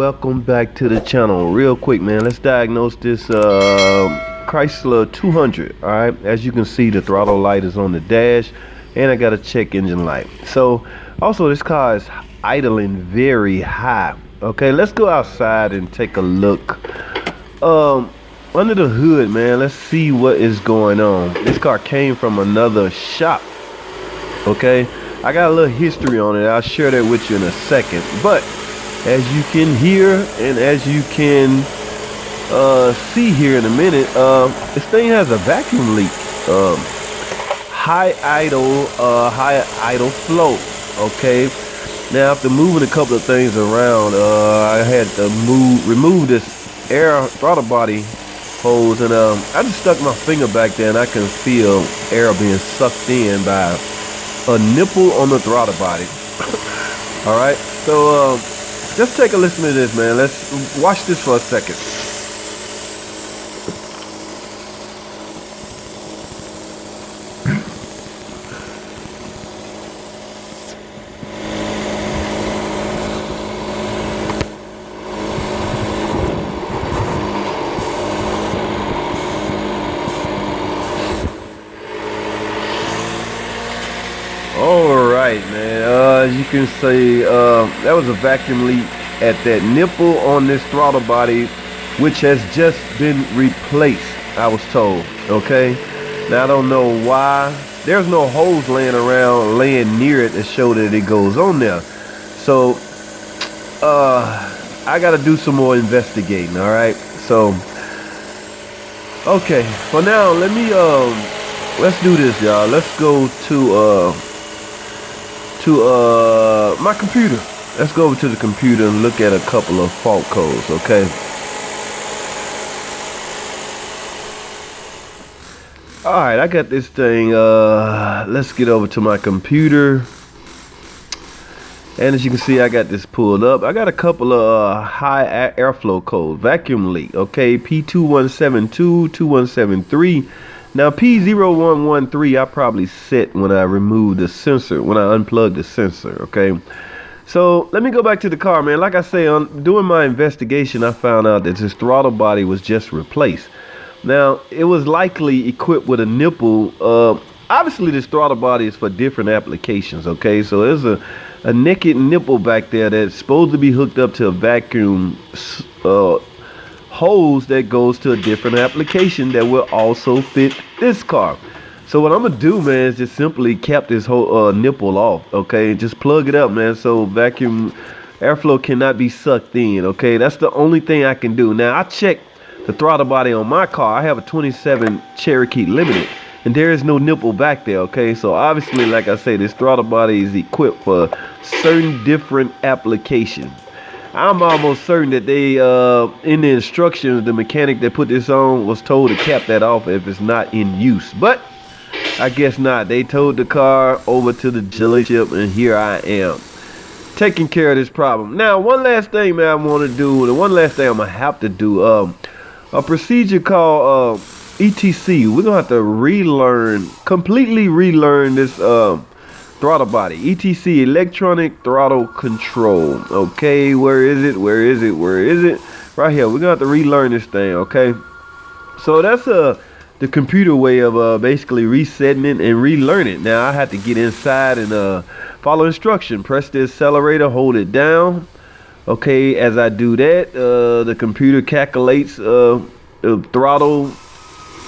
welcome back to the channel. Real quick, man, let's diagnose this Chrysler 200. all right, as you can see, the throttle light is on the dash and I got a check engine light. So also this car is idling very high. Okay, let's go outside and take a look under the hood, man. Let's see what is going on. This car came from another shop. Okay, I got a little history on it. I'll share that with you in a second. But as you can hear and as you can see here in a minute, this thing has a vacuum leak. High idle flow. Okay, now after moving a couple of things around, I had to remove this air throttle body hose, and I just stuck my finger back there and I can feel air being sucked in by a nipple on the throttle body. All right, so just take a listen to this, man. Let's watch this for a second. Alright, man, as you can see, that was a vacuum leak at that nipple on this throttle body, which has just been replaced, I was told. Okay, now I don't know why. There's no hose laying near it to show that it goes on there. So I gotta do some more investigating. Alright, so okay, for now let me let's do this, y'all. Let's go to my computer. Let's go over to the computer and look at a couple of fault codes. Okay, all right, I got this thing. Let's get over to my computer, and as you can see, I got this pulled up. I got a couple of high airflow codes. Vacuum leak. Okay, P2172, 2173. Now P0113 I probably set when I removed the sensor, when I unplugged the sensor. Okay, so let me go back to the car, man. Like I say, doing my investigation, I found out that this throttle body was just replaced. Now it was likely equipped with a nipple. Obviously this throttle body is for different applications. Okay, so there's a naked nipple back there that's supposed to be hooked up to a vacuum hose that goes to a different application that will also fit this car. So what I'm gonna do, man, is just simply cap this whole nipple off. Okay, just plug it up, man, so vacuum airflow cannot be sucked in. Okay, that's the only thing I can do. Now I checked the throttle body on my car. I have a 27 Cherokee Limited and there is no nipple back there. Okay, so obviously, like I say, this throttle body is equipped for certain different applications. I'm almost certain that they in the instructions, the mechanic that put this on was told to cap that off if it's not in use, but I guess not. They towed the car over to the dealership and here I am taking care of this problem. Now one last thing, man, I want to do, the one last thing I'm gonna have to do, a procedure called ETC. We're gonna have to completely relearn this throttle body. ETC, electronic throttle control. Okay, where is it? Right here. We're gonna have to relearn this thing. Okay, so that's the computer way of basically resetting it and relearn it. Now I have to get inside and follow instruction. Press the accelerator, hold it down. Okay, as I do that, the computer calculates the throttle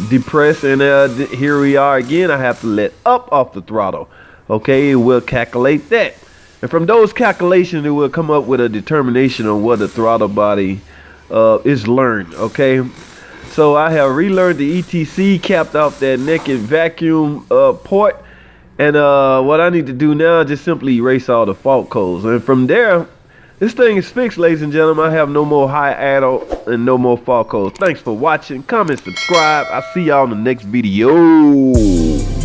depress, and here we are again. I have to let up off the throttle. Okay, it will calculate that, and from those calculations it will come up with a determination on what the throttle body is learned. Okay, so I have relearned the ETC, capped off that naked vacuum port, and what I need to do now is just simply erase all the fault codes, and from there this thing is fixed, ladies and gentlemen. I have no more high idle and no more fault codes. Thanks for watching. Comment, subscribe. I'll see y'all in the next video.